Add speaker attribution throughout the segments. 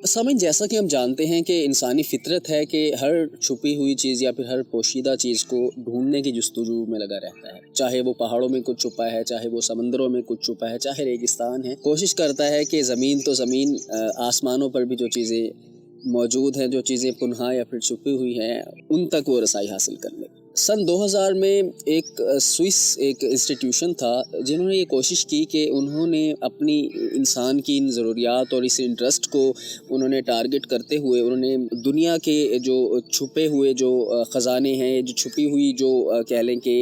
Speaker 1: सामईन, जैसा कि हम जानते हैं कि इंसानी फितरत है कि हर छुपी हुई चीज़ या फिर हर पोशीदा चीज़ को ढूंढने की जस्तजू में लगा रहता है। चाहे वो पहाड़ों में कुछ छुपा है, चाहे वो समंदरों में कुछ छुपा है, चाहे रेगिस्तान है, कोशिश करता है कि ज़मीन तो ज़मीन, आसमानों पर भी जो चीज़ें मौजूद हैं, जो चीज़ें पुनः या फिर छुपी हुई हैं, उन तक वो रसाई हासिल कर ले। सन 2000 में एक स्विस एक इंस्टीट्यूशन था जिन्होंने ये कोशिश की कि उन्होंने अपनी इंसान की इन ज़रूरियात और इस इंटरेस्ट को उन्होंने टारगेट करते हुए उन्होंने दुनिया के जो छुपे हुए जो ख़जाने हैं, जो छुपी हुई जो कह लें कि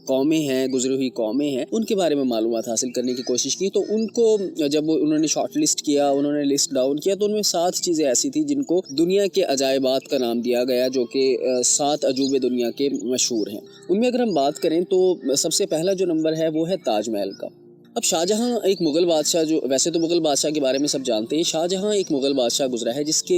Speaker 1: कौमें हैं, गुजरी हुई कौमें हैं, उनके बारे में मालूमात हासिल करने की कोशिश की। तो उनको जब उन्होंने शॉर्ट लिस्ट किया, उन्होंने लिस्ट डाउन किया, तो उनमें 7 चीज़ें ऐसी थी जिनको दुनिया के अजायबात का नाम दिया गया, जो कि 7 अजूबे दुनिया के मशहूर हैं। उनमें अगर हम बात करें तो सबसे पहला जो नंबर है वो है ताजमहल का। अब शाहजहां एक मुग़ल बादशाह, जो वैसे तो मुग़ल बादशाह के बारे में सब जानते हैं, शाहजहां एक मुग़ल बादशाह गुजरा है जिसके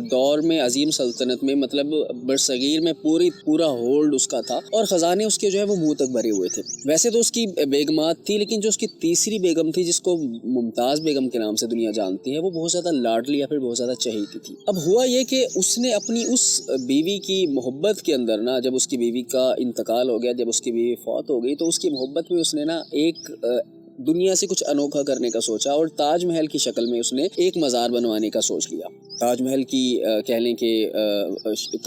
Speaker 1: दौर में अजीम सल्तनत में मतलब बरसगीर में पूरा होल्ड उसका था और ख़जाने उसके जो है वो मुंह तक भरे हुए थे। वैसे तो उसकी बेगमात थी, लेकिन जो उसकी तीसरी बेगम थी जिसको मुमताज़ बेगम के नाम से दुनिया जानती है, वो बहुत ज़्यादा लाडली या फिर बहुत ज़्यादा चहेती थी। अब हुआ ये कि उसने अपनी उस बीवी की मोहब्बत के अंदर ना, जब उसकी बीवी का इंतकाल हो गया, जब उसकी बीवी फौत हो गई, तो उसकी मोहब्बत में उसने ना एक दुनिया से कुछ अनोखा करने का सोचा और ताजमहल की शक्ल में उसने एक मज़ार बनवाने का सोच लिया। ताजमहल की कह लें कि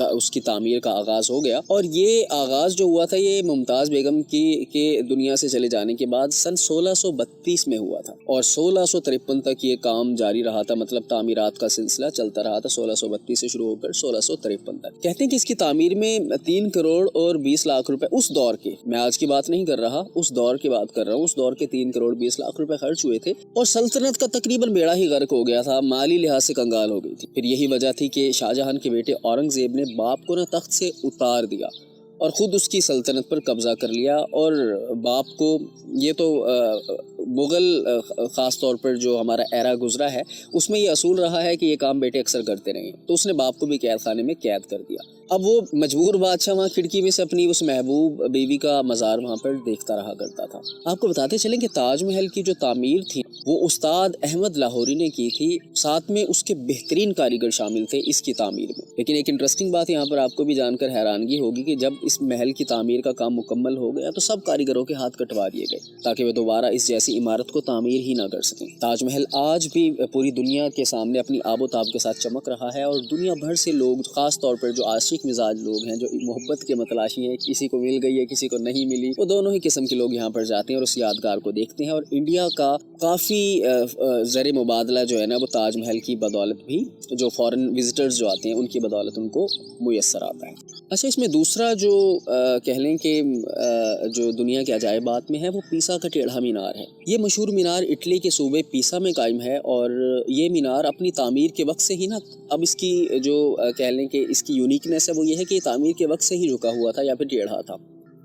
Speaker 1: उसकी तामीर का आगाज़ हो गया और ये आगाज़ जो हुआ था ये मुमताज़ बेगम के दुनिया से चले जाने के बाद सन 1632 में हुआ था और 1653 तक ये काम जारी रहा था, मतलब तामीरात का सिलसिला चलता रहा था 1632 से शुरू होकर 1653 तक। कहते हैं कि इसकी तामीर में 3 करोड़ और 20 लाख रुपए उस दौर के, मैं आज की बात नहीं कर रहा, उस दौर की बात कर रहा हूँ, उस दौर के 3 करोड़ 20 लाख रुपए खर्च हुए थे और सल्तनत का तकरीबन बेड़ा ही गर्क हो गया था, माली लिहाज से कंगाल हो गई थी। फिर यही वजह थी कि शाहजहां के बेटे औरंगजेब ने बाप को ना तख्त से उतार दिया और ख़ुद उसकी सल्तनत पर कब्ज़ा कर लिया और बाप को, ये तो मुग़ल ख़ास तौर पर जो हमारा एरा गुजरा है उसमें ये असूल रहा है कि ये काम बेटे अक्सर करते रहे, तो उसने बाप को भी कैद खाने में कैद कर दिया। अब वो मजबूर बादशाह वहाँ खिड़की में से अपनी उस महबूब बीवी का मज़ार वहाँ पर देखता रहा करता था। आपको बताते चलें कि ताजमहल की जो तामीर थी वो उस्ताद अहमद लाहौरी ने की थी, साथ में उसके बेहतरीन कारीगर शामिल थे इसकी तामीर में। लेकिन एक इंटरेस्टिंग बात यहाँ पर आपको भी जानकर हैरानगी होगी कि जब इस महल की तामीर का काम मुकम्मल हो गया तो सब कारीगरों के हाथ कटवा दिए गए ताकि वे दोबारा इस जैसी इमारत को तामीर ही ना कर सकें। ताजमहल आज भी पूरी दुनिया के सामने अपनी आबोताब के साथ चमक रहा है और दुनिया भर से लोग, खास तौर पर जो आशिक मिजाज लोग हैं, जो मोहब्बत के मतलाशी हैं, किसी को मिल गई है किसी को नहीं मिली, वो दोनों ही किस्म के लोग यहाँ पर जाते हैं और उस यादगार को देखते हैं। और इंडिया का काफ़ी ज़र मुबादला जो है ना वो ताजमहल की बदौलत भी, जो फॉरेन विजिटर्स जो आते हैं उनकी बदौलत उनको मुयस्सर आता है। अच्छा, इसमें दूसरा जो कह लें कि जो दुनिया के अजायबात में है वो पीसा का टेढ़ा मीनार है। ये मशहूर मीनार इटली के सूबे पीसा में कायम है और ये मीनार अपनी तामीर के वक्त से ही ना, अब इसकी जो कह लें कि इसकी यूनिकनेस है वो ये है कि तामीर के वक्त से ही झुका हुआ था या फिर टेढ़ा था।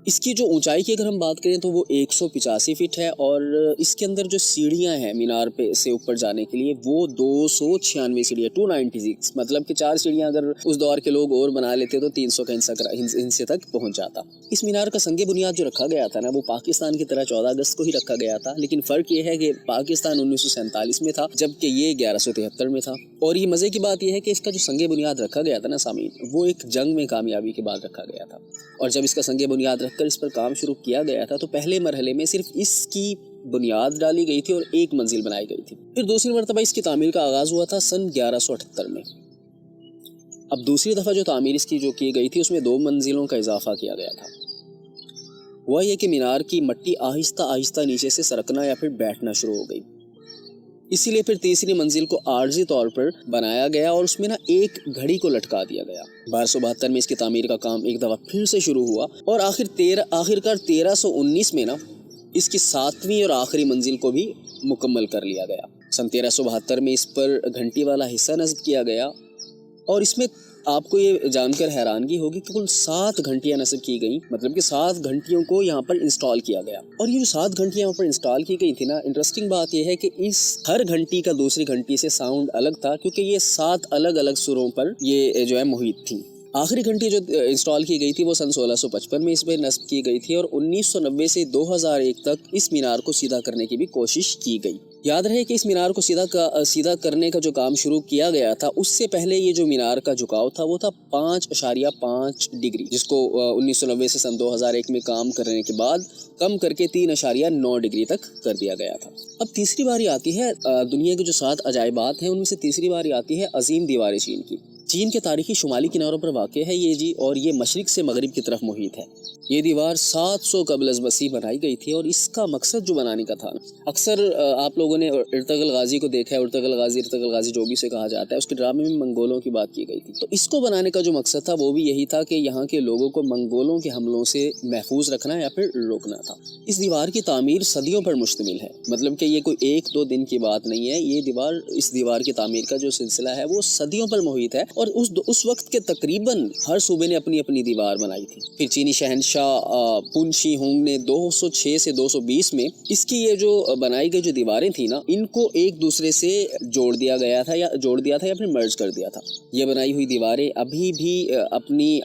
Speaker 1: इसकी जो ऊंचाई की अगर हम बात करें तो वो 185 फीट है और इसके अंदर जो सीढ़ियां हैं मीनार पे से ऊपर जाने के लिए वो 296 सीढ़ियाँ, 296, मतलब कि 4 सीढ़ियां अगर उस दौर के लोग और बना लेते तो 300 का हिस्से तक पहुंच जाता। इस मीनार का संगे बुनियाद जो रखा गया था ना वो पाकिस्तान की तरह 14 अगस्त को ही रखा गया था, लेकिन फ़र्क ये है कि पाकिस्तान 1947 में था जबकि ये 1173 में था। और ये मज़े की बात यह है कि इसका जो संगे बुनियाद रखा गया था ना सामीन, वो एक जंग में कामयाबी के बाद रखा गया था और जब इसका संगे बुनियाद रखकर इस पर काम शुरू किया गया था तो पहले मरहले में सिर्फ इसकी बुनियाद डाली गई थी और एक मंजिल बनाई गई थी। फिर दूसरी मरतबा इसकी तामीर का आगाज़ हुआ था सन 1178 में। अब दूसरी दफ़ा जो तामीर इसकी जो की गई थी उसमें 2 मंजिलों का इजाफा किया गया था। हुआ यह कि मीनार की मट्टी आहिस्ता आहिस्ता नीचे से सरकना या फिर बैठना शुरू हो गई, इसीलिए फिर तीसरी मंजिल को आर्जी तौर पर बनाया गया और उसमें ना एक घड़ी को लटका दिया गया। 1272 में इसकी तामीर का काम एक दफ़ा फिर से शुरू हुआ और आखिरकार 1319 में ना इसकी 7वीं और आखिरी मंजिल को भी मुकम्मल कर लिया गया। सन 1372 में इस पर घंटी वाला हिस्सा नस्ब किया गया और इसमें आपको ये जानकर हैरानगी होगी कि कुल 7 घंटियाँ नस्ब की गई, मतलब कि 7 घंटियों को यहाँ पर इंस्टॉल किया गया। और ये जो 7 घंटियाँ यहाँ पर इंस्टॉल की गई थी ना, इंटरेस्टिंग बात ये है कि इस हर घंटी का दूसरी घंटी से साउंड अलग था क्योंकि ये 7 अलग अलग सुरों पर ये जो है मुहित थी। आखिरी घंटी जो इंस्टॉल की गई थी वो सन 1655 में इसमें नस्ब की गई थी और 1990 से 2001 तक इस मीनार को सीधा करने की भी कोशिश की गई। याद रहे कि इस मीनार को सीधा करने का जो काम शुरू किया गया था, उससे पहले ये जो मीनार का झुकाव था वो था 5.5 डिग्री, जिसको 1990 से सन 2001 में काम करने के बाद कम करके 3.9 डिग्री तक कर दिया गया था। अब तीसरी बारी आती है दुनिया के जो 7 अजायबात हैं उनमें से तीसरी बारी आती है अजीम दीवार चीन की। चीन के तारीखी शुमाली किनारों पर वाक़ है ये जी, और ये मशरिक से मगरिब की तरफ मुहित है। ये दीवार 700 कबल अज़ मसीह बनाई गई थी और इसका मकसद जो बनाने का था, अक्सर आप लोगों ने इर्तगल गाजी को देखा है, इर्तगल गाजी जो भी से कहा जाता है, उसके ड्रामे में मंगोलों की बात की गई थी। तो इसको बनाने का जो मकसद था वो भी यही था कि यहाँ के लोगों को मंगोलों के हमलों से महफूज रखना या फिर रोकना था। इस दीवार की तामीर सदियों पर मुश्तमिल है, मतलब कि ये कोई 1-2 दिन की बात नहीं है। इस दीवार की तामीर का जो सिलसिला है वो सदियों पर मुहित है और उस वक्त के तकरीबन हर सूबे ने अपनी अपनी दीवार बनाई थी। फिर चीनी शहनशाह पुन शी हुंग ने 206 से 220 में इसकी ये जो बनाई गई जो दीवारें थी ना, इनको एक दूसरे से जोड़ दिया था या फिर मर्ज कर दिया था। ये बनाई हुई दीवारें अभी भी अपनी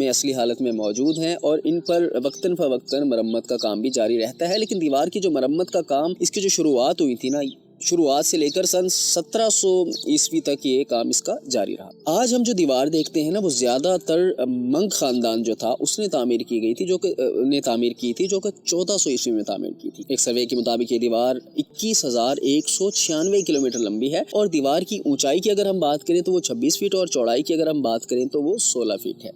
Speaker 1: असली हालत में मौजूद हैं और इन पर वक्तन फवक्तन मरम्मत का काम भी जारी रहता है। लेकिन दीवार की जो मरम्मत का काम, इसकी जो शुरुआत हुई थी ना, शुरुआत से लेकर सन 1700 ईस्वी तक ये काम इसका जारी रहा। आज हम जो दीवार देखते हैं ना, वो ज्यादातर मंग खानदान जो था उसने तामीर की थी, जो कि 1400 ईस्वी में तामीर की थी। एक सर्वे के मुताबिक ये दीवार 21,196 किलोमीटर लंबी है और दीवार की ऊंचाई की अगर हम बात करें तो वो 26 फीट और चौड़ाई की अगर हम बात करें तो वो 16 फीट है।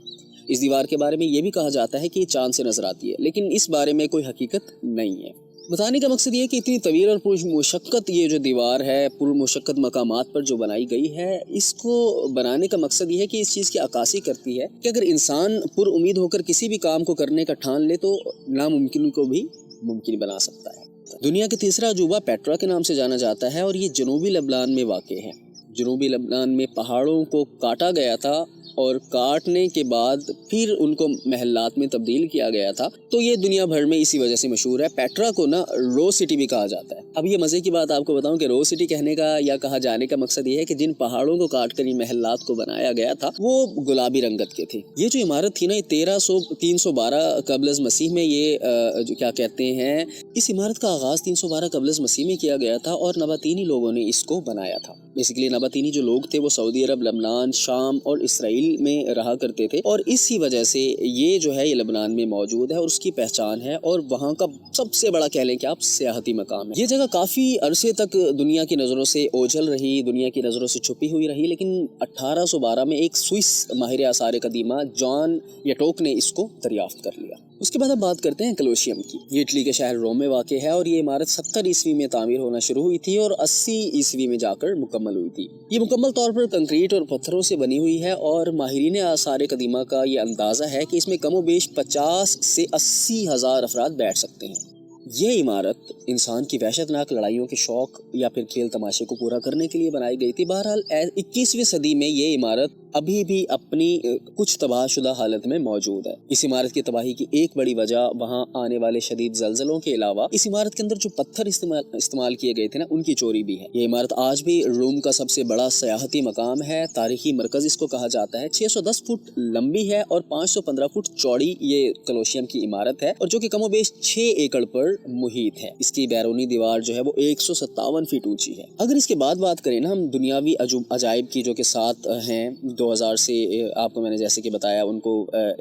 Speaker 1: इस दीवार के बारे में ये भी कहा जाता है कि ये चांद से नजर आती है, लेकिन इस बारे में कोई हकीकत नहीं है। बताने का मकसद ये है कि इतनी तवील और पुरमुशक्कत ये जो दीवार है, पुरमुशक्कत मकामात पर जो बनाई गई है, इसको बनाने का मकसद ये है कि इस चीज़ की अक्कासी करती है कि अगर इंसान पुरउम्मीद होकर किसी भी काम को करने का ठान ले तो नामुमकिन को भी मुमकिन बना सकता है। दुनिया के तीसरा अजूबा पेट्रा के नाम से जाना जाता है और ये जनूबी लेबनान में वाक़ है। जनूबी लेबनान में पहाड़ों को काटा गया था और काटने के बाद फिर उनको महल्लात में तब्दील किया गया था, तो ये दुनिया भर में इसी वजह से मशहूर है। पेट्रा को ना रोज़ सिटी भी कहा जाता है। अब ये मज़े की बात आपको बताऊं कि रोज़ सिटी कहने का या कहा जाने का मकसद ये है कि जिन पहाड़ों को काट कर महल्लात को बनाया गया था वो गुलाबी रंगत के थे। ये जो इमारत थी ना, ये 312 कबल मसीह में ये जो क्या कहते हैं, इस इमारत का आगाज़ 312 कबल मसीह में किया गया था और नबातीनी लोगों ने इसको बनाया था। बेसिकली नबातीनी जो लोग थे वो सऊदी अरब, लबनान, शाम और इसराइल में रहा करते थे और इसी वजह से ये जो है ये लेबनान में मौजूद है और उसकी पहचान है और वहाँ का सबसे बड़ा कह लें कि आप सियाहती मकाम है। ये जगह काफ़ी अरसे तक दुनिया की नज़रों से ओझल रही, दुनिया की नज़रों से छुपी हुई रही, लेकिन 1812 में एक स्विस माहिर आसार कदीमा जॉन यटोक ने इसको दरियाफ्त कर लिया। उसके बाद अब बात करते हैं कलोशियम की। ये इटली के शहर रोम में वाक़ है और ये इमारत 70 ईस्वी में तामीर होना शुरू हुई थी और 80 ईस्वी में जाकर मुकम्मल हुई थी। ये मुकम्मल तौर पर कंक्रीट और पत्थरों से बनी हुई है और माहिरीन आसार कदीमा का ये अंदाज़ा है कि इसमें कमोबेश 50 से 80 हज़ार अफराद बैठ सकते हैं। ये इमारत इंसान की वहशतनाक लड़ाइयों के शौक या फिर खेल तमाशे को पूरा करने के लिए बनाई गई थी। बहरहाल 21वीं सदी में ये इमारत अभी भी अपनी कुछ तबाहशुदा हालत में मौजूद है। इस इमारत की तबाही की एक बड़ी वजह वहाँ आने वाले शदीद ज़लज़लों के अलावा इस इमारत के अंदर जो पत्थर इस्तेमाल किए गए थे ना, उनकी चोरी भी है। ये इमारत आज भी रोम का सबसे बड़ा सयाहती मकाम है, तारीखी मरकज़ इसको कहा जाता है। 610 फुट लंबी है और 515 फुट चौड़ी ये कलोशियम की इमारत है और जो कि कमोबेश 6 एकड़ पर मुहित है। इसकी बैरूनी दीवार जो है वो 157 फीट ऊंची है। अगर इसके बाद बात करें ना हम दुनियावी अजायब की, जो कि 7 हैं, 2000 से आपको मैंने जैसे कि बताया उनको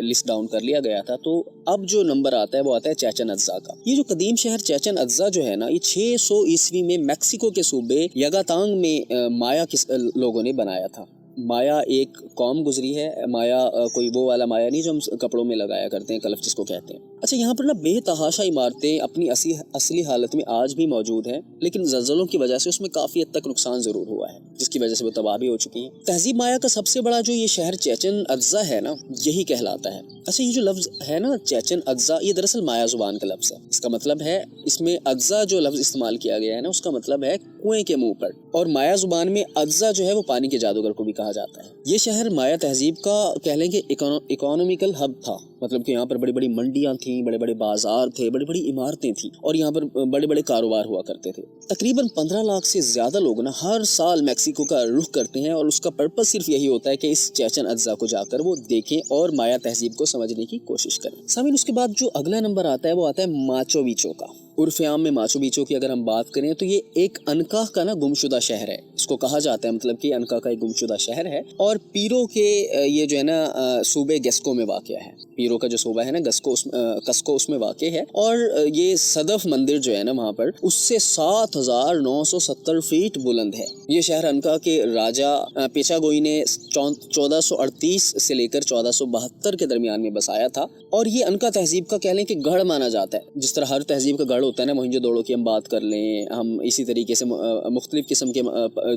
Speaker 1: लिस्ट डाउन कर लिया गया था, तो अब जो नंबर आता है वो आता है चेचन अज्जा का। ये जो कदीम शहर चेचन अज्जा जो है ना, ये 600 ईस्वी में मैक्सिको के सूबे यगातांग में माया लोगों ने बनाया था। माया एक कौम गुजरी है। माया कोई वो वाला माया नहीं जो हम कपड़ों में लगाया करते हैं, कलफ जिसको कहते हैं। अच्छा, यहाँ पर ना बेतहाशा इमारतें अपनी असली हालत में आज भी मौजूद हैं, लेकिन ज़लज़लों की वजह से उसमें काफ़ी हद तक नुकसान ज़रूर हुआ है, जिसकी वजह से वो तबाह भी हो चुकी है। तहजीब माया का सबसे बड़ा जो ये शहर चेचन अज्जा है ना, यही कहलाता है। अच्छा, ये जो लफ्ज़ है ना चेचन अज्जा, ये दरअसल माया ज़ुबान का लफ्ज़ है। इसका मतलब है, इसमें अज्जा जो लफ्ज़ इस्तेमाल किया गया है ना, उसका मतलब है कुएं के मुंह पर, और माया ज़ुबान में अज्जा जो है वो पानी के जादूगर को भी कहा जाता है। ये शहर माया तहजीब का कह लेंगे इकोनॉमिकल हब था, मतलब कि यहाँ पर बड़ी बड़ी मंडियाँ थीं, बड़े बड़े बाजार थे, बड़ी बड़ी इमारतें थीं और यहाँ पर बड़े बड़े कारोबार हुआ करते थे। तकरीबन 15 लाख से ज़्यादा लोग ना हर साल मैक्सिको का रुख करते हैं और उसका पर्पस सिर्फ यही होता है कि इस चेचन अज्जा को जाकर वो देखें और माया तहजीब को समझने की कोशिश करें। सामीन, उसके बाद जो अगला नंबर आता है वो आता है माचो पिच्चू का। उर्फ आम में माचू पिच्चू की अगर हम बात करें तो ये एक अनका का ना गुमशुदा शहर है, इसको कहा जाता है, मतलब कि अनका का एक गुमशुदा शहर है। और पीरो के ये जो है ना सूबे गस्को में वाक़ है। पीरो का जो सूबा है ना कस्को उसमें वाक़ है। और ये सदफ मंदिर जो है ना वहाँ पर उससे 7,970 फीट बुलंद है। ये शहर अनका के राजा पेचागोई ने 1438 से लेकर 1472 के दरमियान में बसाया था। और ये अनका तहजीब का कह लें कि गढ़ माना जाता है। जिस तरह हर तहजीब का गढ़ होता है ना, मोहनजोदड़ो की हम बात कर लें, हम इसी तरीके से मुख्तलिफ किस्म के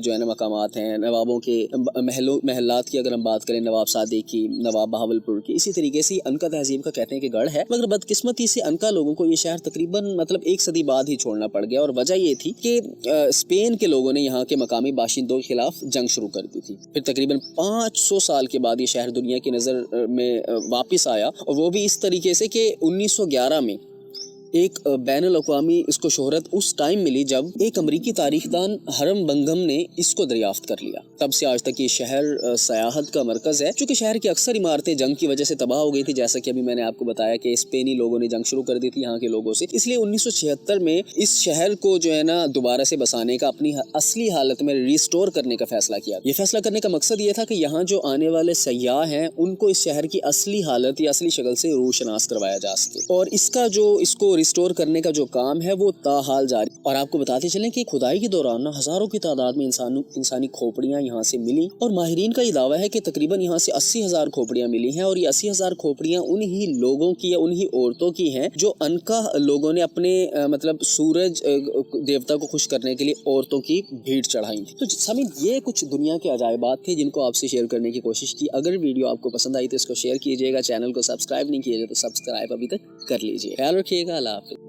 Speaker 1: जो है ना मकामात हैं, नवाबों के महलात की अगर हम बात करें, नवाब सादिक की, नवाब बहावलपुर की, इसी तरीके से अनका तहजीब का कहते हैं कि गढ़ है। मगर बदकिस्मती से अनका लोगों को ये शहर तकरीबन मतलब 1 सदी बाद ही छोड़ना पड़ गया। और वजह ये थी कि स्पेन के लोगों ने यहाँ के मकामी बाशिंदों के खिलाफ जंग शुरू कर दी थी। फिर तकरीबन 500 साल के बाद ये शहर दुनिया की नज़र में वापस आया, और वो भी इस तरीके से कि 1911 में एक बैनुल अक़वामी इसको शोहरत उस टाइम मिली जब एक अमरीकी तारीखदान हरम बंगम ने इसको दरियाफ्त कर लिया। तब से आज तक ये शहर सयाहत का मरकज़ है। चूँकि शहर की अक्सर इमारतें जंग की वजह से तबाह हो गई थी, जैसा कि अभी मैंने आपको बताया कि स्पेनी लोगों ने जंग शुरू कर दी थी यहाँ के लोगों से, इसलिए 1976 में इस शहर को जो है ना दोबारा से बसाने का, अपनी असली हालत में रिस्टोर करने का फैसला किया। ये फैसला करने का मकसद ये था कि यहाँ जो आने वाले सयाह हैं उनको इस शहर की असली हालत या असली शक्ल से रोशनास करवाया जा सके। और इसको रिस्टोर करने का जो काम है वो ताहाल जारी। और आपको बताते चलें कि खुदाई के दौरान ना हजारों की तादाद में इंसानी खोपड़ियां यहाँ से मिली। और माहिरीन का ये दावा है कि तकरीबन यहाँ से 80,000 खोपड़ियां मिली हैं। और ये 80,000 खोपड़ियां उन्हीं लोगों की या उन्हीं औरतों की हैं जो अनका लोगों ने अपने मतलब सूरज देवता को खुश करने के लिए औरतों की भीड़ चढ़ाई थी। तो सामीन, ये कुछ दुनिया के अजायबात थे जिनको आपसे शेयर करने की कोशिश की। अगर वीडियो आपको पसंद आई तो इसको शेयर कीजिएगा, चैनल को सब्सक्राइब नहीं किया तो सब्सक्राइब अभी तक कर लीजिए। ख्याल रखिएगा, अल्लाह हाफ़िज़।